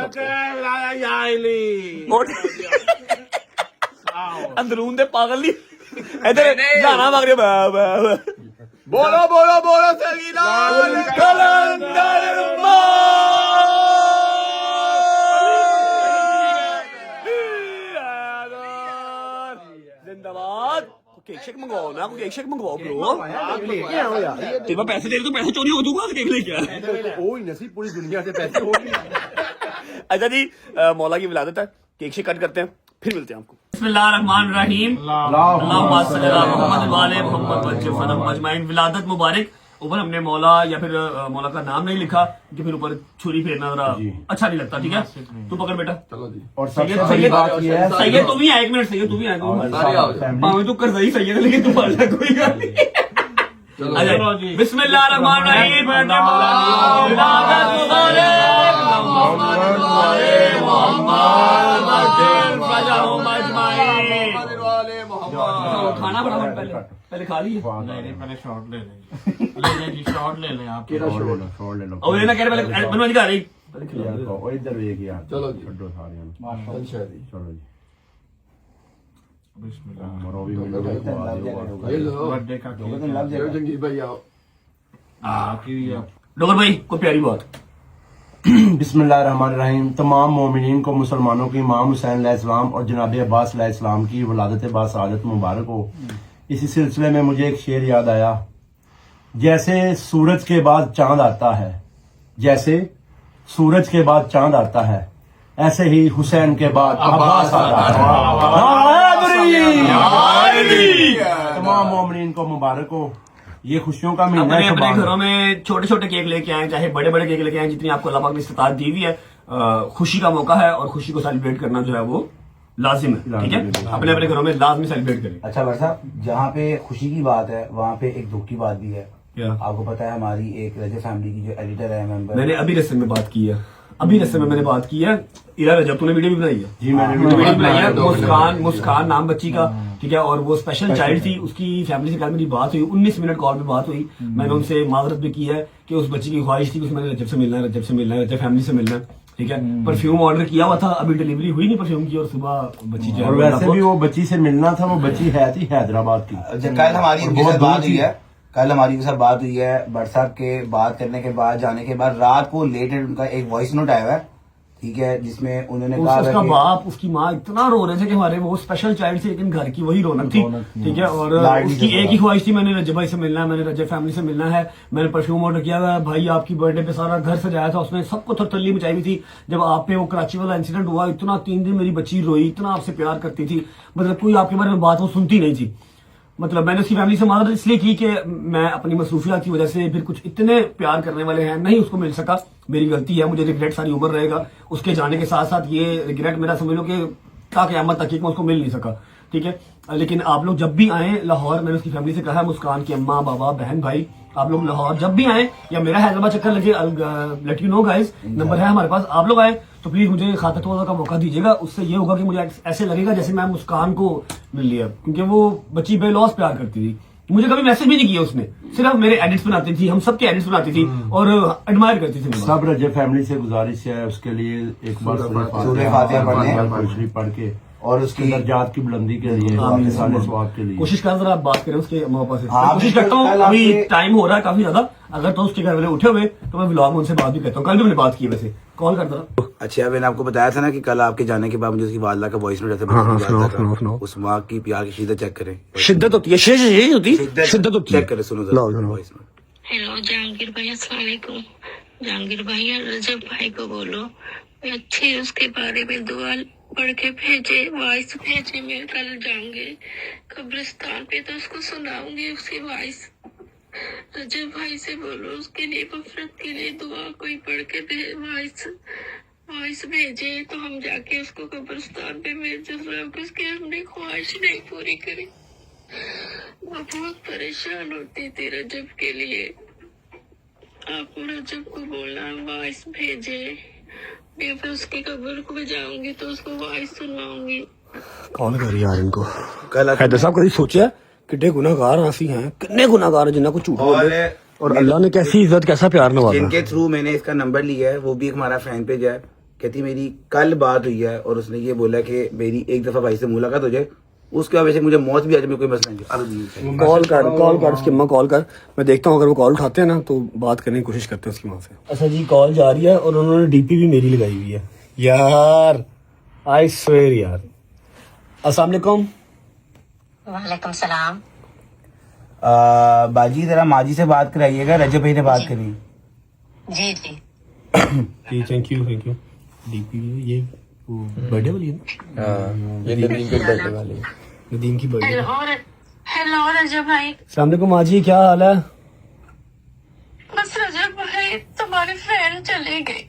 अंदरून दे पागल नहीं इधर गाना मांग रहे। बोलो बोलो बोलो सगीना कलंदर जिंदाबाद। केक शेक मंगवाओ ना, केक शेक मंगवाओ ब्रो। तेरे पास पैसे दे रहे तो पैसे चोरी हो दूंगा, केक लेके आ। ओ ही नसीब, पूरी दुनिया से पैसे हो गए। अच्छा जी, मौला की विलादत है, केक शेक कट करते हैं, फिर मिलते हैं आपको। बिस्मिल्लाहिर्रहमानिर्रहीम, अल्लाहुम्मा सल्ली अला मुहम्मद व आले मुहम्मद वज्जफनम अजमाइन। विलादत मुबारक। ऊपर हमने मौला या फिर मौला का नाम नहीं लिखा कि फिर ऊपर छुरी फेरना जरा अच्छा नहीं लगता, ठीक है? तू पकड़ बेटा। चलो जी। और सबसे बड़ी बात ये है, सही है, तू भी आ, 1 मिनट, सही है, तू भी आ। तू कर सही है, लेकिन तू पढ़ कोई गल नहीं। बिस्मिल्लाहिर्रहमानिर्रहीम। खाना बड़ा पहले खा ली। नहीं पहले शॉट ले लें जी, शॉट ले लें आप। छोड़ ले लो। और ये ना कह रहे पहले बनवानी खा रही। और इधर देख यार, चलो जी, छोड़ो सारे। माशाल्लाह चलो जी। डोगर भाई कोई प्यारी बात। बिस्मिल्लाहिर्रहमानिर्रहीम। तमाम मोमिनीन को मुसलमानों की इमाम हुसैन अलैहिस्सलाम और जनाब अब्बास अलैहिस्सलाम की वलादत बासआदत मुबारक हो। इसी सिलसिले में मुझे एक शेर याद आया। जैसे सूरज के बाद चांद आता है, जैसे सूरज के बाद चांद आता है, ऐसे ही हुसैन के बाद अब्बास आता है। तमाम मोमिनीन को मुबारक हो। ये खुशियों का महीना है। अपने घरों में छोटे छोटे केक लेके आए, चाहे बड़े बड़े केक लेके आए, जितनी आपको अल्लाह पाक ने इस्तिताअत दी हुई है। खुशी का मौका है और खुशी को सेलिब्रेट करना जो है वो लाजिम है। ठीक है, अपने अपने घरों में लाजमी सेलिब्रेट करें। अच्छा भाई साहब, जहाँ पे खुशी की बात है वहाँ पे एक दुख की बात भी है। क्या? आपको पता है हमारी एक रजब फैमिली की जो एडिटर है मेंबर, मैंने अभी रस्ते में बात की है, अभी रस्ते में मैंने बात की है। इरा रजब तूने वीडियो भी बनाई है? जी मैंने वीडियो बनाई है। मुस्कान नाम बच्ची का, ठीक है, और वो स्पेशल चाइल्ड थी। उसकी फैमिली से कल मेरी बात हुई, 19 मिनट कॉल पे बात हुई। मैंने उनसे माजरत भी की है कि उस बच्ची की ख्वाहिश थी कि मैंने रजब से मिलना है, रजब से मिलना है, रजब फैमिली से मिलना है। ठीक है, परफ्यूम ऑर्डर किया हुआ था, अभी डिलीवरी हुई नहीं परफ्यूम की, और सुबह बच्ची जो है और वैसे भी वो बच्ची से मिलना था। वो बच्ची है थी हैदराबाद की। कल हमारी इनके साथ बात हुई है, कल हमारी इनके साथ बात हुई है। बट साहब के बात करने के बाद, जाने के बाद रात को लेट उनका एक वॉइस नोट आया हुआ है, ठीक है, जिसमें उन्होंने कहा उसका बाप उसकी माँ इतना रो रहे थे कि हमारे वो स्पेशल चाइल्ड थी, लेकिन घर की वही रौनक थी। ठीक है, और उसकी एक ही ख्वाहिश थी, मैंने रजब भाई से मिलना है, मैंने रजब फैमिली से मिलना है। मैंने परफ्यूम ऑर्डर किया हुआ है भाई, आपकी बर्थडे पे सारा घर सजाया था, उसमें सबको थरथल्ली मचाई हुई थी। जब आप पे वो कराची वाला इंसिडेंट हुआ, इतना 3 दिन मेरी बच्ची रोई, इतना आपसे प्यार करती थी, मतलब कोई आपके बारे में बात वो सुनती नहीं थी। मतलब मैंने उसकी फैमिली से माजरत इसलिए की कि मैं अपनी मसरूफियात की वजह से फिर कुछ इतने प्यार करने वाले हैं नहीं उसको मिल सका, मेरी गलती है, मुझे रिग्रेट सारी उम्र रहेगा उसके जाने के साथ साथ। ये रिग्रेट मेरा समझ लो कि क्या क़यामत तक मैं उसको मिल नहीं सका। ठीक है, लेकिन आप लोग जब भी आए लाहौर, मैंने उसकी फैमिली से कहा, मुस्कान की अम्मा बाबा बहन भाई, आप लोग लाहौर जब भी आए या मेरा हैदराबाद चक्कर लगे, let you know guys, number है हमारे पास, आप लोग आए तो प्लीज मुझे खातिर तौबा का मौका दीजिएगा। उससे ये होगा कि मुझे ऐसे लगेगा जैसे मैं मुस्कान को मिल लिया, क्योंकि वो बच्ची बेलौस प्यार करती थी। मुझे कभी मैसेज भी नहीं किया उसने, सिर्फ मेरे एडिट्स बनाती थी, हम सबके एडिट्स बनाती थी और एडमायर करती थी। सब रजब फैमिली से गुजारिश है उसके लिए एक बार सूरह फातिहा पढ़ के और उसकी दर्जात की बुलंदी के लिए, साले स्वाब के लिए कोशिश कर जरा बात करें उसके माँ बाप से। हाँ, कोशिश करता हूँ, कल अभी आपके- टाइम हो रहा है काफी ज्यादा, अगर तो उसके घर वाले उठे हुए तो मैं व्लॉग में उनसे बात भी करता हूँ। कल भी मैंने बात की, वैसे कॉल करता था। अच्छा, मैंने आपको बताया था ना कि कल आपके जाने के बाद मुझे उसकी वालदा का वॉइस नोट ऐसे सुनाओ। उस माँ की प्यार की शिद्दत चेक करें, शिद्दत होती है, शिद्दत होती है, चेक करें, सुनो वॉइस नोट। हेलो जहांगीर भाई, अस्सलाम वालेकुम। जहांगीर भाई या रजब भाई को बोलो अच्छे उसके बारे में दुआ पढ़ के भेजे, वॉइस भेजे। मैं कल जाऊंगी कब्रिस्तान पे तो उसको सुनाऊंगी उसकी वॉइस। रजब भाई से बोलो उसके लिए मफरत के लिए दुआ कोई पढ़ के वॉइस भेजे तो हम जाके उसको कब्रिस्तान पे भेज, उसकी हमने ख्वाहिश नहीं पूरी करी। मैं बहुत परेशान होती थी रजब के लिए। आप रजब को बोलना वॉइस भेजे, मैं फिर उसकी कब्र को जाऊंगी तो उसको वॉइस सुनवाऊंगी। कॉल कर यार इनको। कल हैदर साहब कभी सोचा कितने गुनाहगार आसी हैं, कितने गुनाहगार हैं जिन्हें को झूठ बोले और अल्लाह ने कैसी इज्जत कैसा प्यार नवाजा। जिनके थ्रू मैंने इसका नंबर लिया है वो भी एक हमारा फैन पेज है। कहती मेरी कल बात हुई है और उसने ये बोला कि मेरी एक दफा भाई से मुलाकात हो जाए, उसके बाद वैसे मुझे मौत भी आ जाए, कोई मसला नहीं। कॉल कर उसकी अम्मा कॉल कर, मैं देखता हूँ अगर वो कॉल उठाते हैं ना तो बात करने की कोशिश करते हैं उसकी माँ से। अच्छा जी, कॉल जा रही है और उन्होंने डीपी भी मेरी लगाई हुई है यार, आई स्वेयर यार। अस्सलाम वालेकुम। वालेकुम सलाम। बाजी जरा माजी से बात कराइएगा, रजब भाई ने बात करी। जी जी जी, थैंक यू डीपी ये बर्थडे वाली है ना? ये नदीम की बर्थडे वाली है, नदीम की बर्थडे। हेलो रजब भाई। अस्सलाम वालेकुम माजी, क्या हाल है? बस रजब भाई तुम्हारे फ्रेंड चले गए।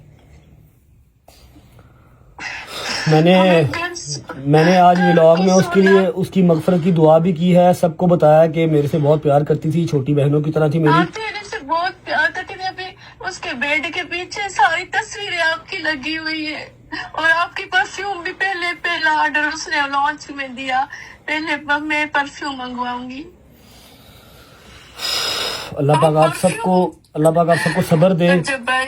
मैंने आज व्लॉग में उसके लिए उसकी मगफरत की दुआ भी की है, सबको बताया कि मेरे से बहुत प्यार करती थी, छोटी बहनों की तरह थी मेरी। तेरे से बहुत प्यार करती थी। अभी उसके बेड के पीछे सारी तस्वीरें आपकी लगी हुई है और आपकी परफ्यूम भी पहला ऑर्डर उसने लॉन्च में दिया। पहले मैं परफ्यूम मंगवाऊंगी। अल्लाह पाक आप सबको सब्र दे।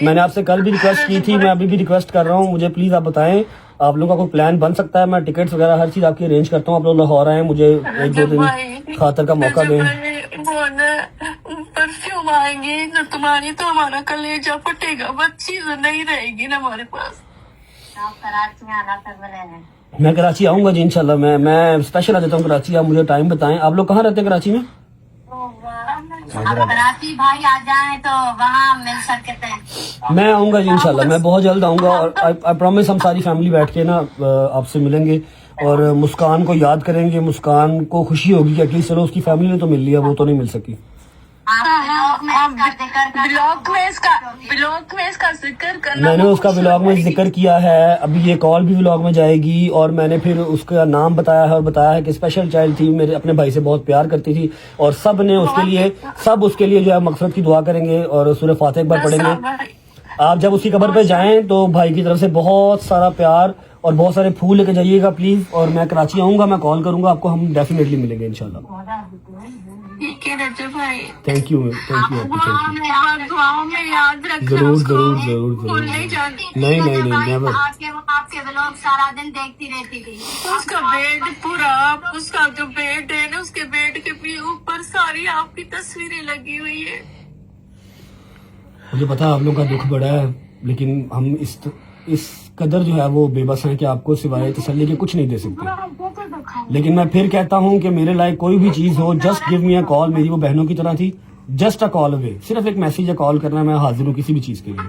मैंने आपसे कल भी रिक्वेस्ट की थी, मैं अभी भी रिक्वेस्ट कर रहा हूँ, मुझे प्लीज आप बताएं आप लोगों का कोई प्लान बन सकता है? मैं टिकट्स वगैरह हर चीज आपकी अरेंज करता हूँ। आप लोग लाहौर आए, मुझे 1-2 दिन खातर का मौका दें। वो न परफ्यूम आएंगे न तुम्हारी तो हमारा कलेजा फटेगा, बच्ची तो नहीं रहेगी ना हमारे पास। मैं कराची आऊंगा जी इंशाल्लाह। मैं स्पेशल आ जाता हूँ कराची। आप मुझे टाइम बताएं। आप लोग कहाँ रहते हैं कराची में? कराची भाई आ जाए तो वहाँ मिल सकते हैं। मैं आऊंगा जी इंशाल्लाह। मैं बहुत जल्द आऊंगा और आई प्रॉमिस हम सारी फैमिली बैठ के ना आपसे मिलेंगे और मुस्कान को याद करेंगे। मुस्कान को खुशी होगी कि एटलीस्ट चलो उसकी फैमिली ने तो मिल लिया, वो तो नहीं मिल सकी। ब्लॉग में इसका जिक्र करना। मैंने उसका व्लॉग में जिक्र किया है, अभी ये कॉल भी व्लॉग में जाएगी। और मैंने फिर उसका नाम बताया है और बताया है कि स्पेशल चाइल्ड थी, मेरे अपने भाई से बहुत प्यार करती थी और सब उसके लिए जो है मगफिरत की दुआ करेंगे और सूरह फातिहा एक बार पढ़ेंगे। आप जब उसकी कब्र पे जाएं तो भाई की तरफ से बहुत सारा प्यार और बहुत सारे फूल लेके जाइएगा प्लीज। और मैं कराची आऊंगा, मैं कॉल करूंगा आपको, हम डेफिनेटली मिलेंगे इंशाल्लाह। ठीक है रजब भाई, थैंक यू दुआओं में याद रखना। जरूर। नहीं नेवर। आपके व्लॉग सारा दिन देखती रहती थी। उसका बेड पूरा, उसका जो बेड है ना, उसके बेड के भी ऊपर सारी आपकी तस्वीरें लगी हुई है। मुझे पता है आप लोगों का दुख बड़ा है, लेकिन हम इस कदर जो है वो बेबस हैं कि आपको सिवाय तसल्ली के कुछ नहीं दे सकते। लेकिन मैं फिर कहता हूँ कि मेरे लायक कोई भी चीज हो, just give me a call. मेरी वो बहनों की तरह थी, जस्ट अ कॉल अवे। सिर्फ एक मैसेज या कॉल करना, मैं हाजिर हूँ किसी भी चीज के लिए।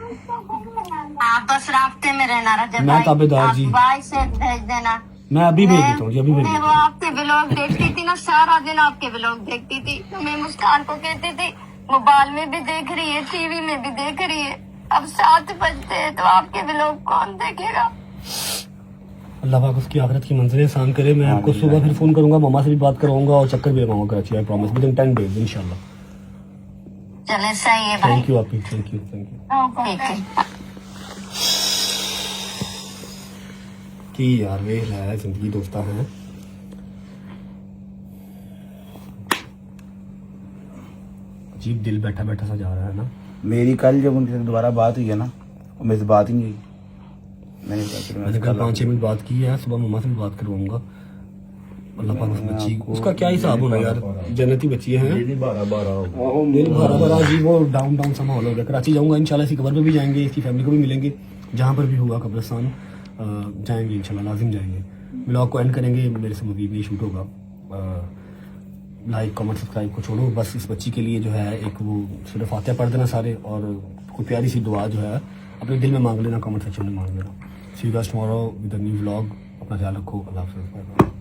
आप बस रास्ते में रहना रजब मैं ताबेदार जी। भाई से भेज देना। मैं अभी भेज देता हूँ जी, अभी भेज देता वो आपके व्लॉग देखती थी ना, सारा दिन आपके व्लॉग देखती थी। तो मैं मुस्कान को कहती थी मोबाइल में भी देख रही है, टीवी में भी देख रही है। अब 7 बजते हैं तो आपके व्लॉग कौन देखेगा? अल्लाह पाक उसकी आखिरत की मंजिलें आसान करे। मैं आपको सुबह फिर फोन करूंगा, मामा से भी बात करवाऊंगा और चक्कर भी लगाऊंगा Karachi. I promise with in 10 days इंशाल्लाह। चले सही है भाई। थैंक यू आपकी, थैंक यू। ठीक है। कि यार वे है जिंदगी दोस्ता है। अजीब दिल बैठा बैठा सा जा रहा है ना। मेरी कल जब उनसे दोबारा बात हुई है ना, वो मेरे से बात ही नहीं हुई। मैंने कल 5-6 मिनट बात की है, सुबह मम्मा से भी बात करवाऊंगा। अल्लाह पाक उस बच्ची उसका क्या हिसाब होना यार, जन्नती बच्ची है। दिल भरा जी, वो डाउन सा माहौल हो गया। कराची जाऊंगा इंशाल्लाह, इसी कब्र पे भी जाएंगे, इसकी फैमिली को भी मिलेंगे, जहाँ पर भी होगा कब्रिस्तान जाएंगे इंशाल्लाह, लाजिम जाएंगे। व्लॉग को एंड करेंगे, मेरे से मजीद नहीं शूट होगा। लाइक कमेंट सब्सक्राइब को छोड़ो, बस इस बच्ची के लिए जो है एक वो सूरह फातिहा पढ़ देना सारे, और कोई प्यारी सी दुआ जो है अपने दिल में मांग लेना, कमेंट सेक्शन में मांग लेना। See you guys tomorrow with a new vlog. अपना ख्याल रखो, अल्लाह हाफ़िज़।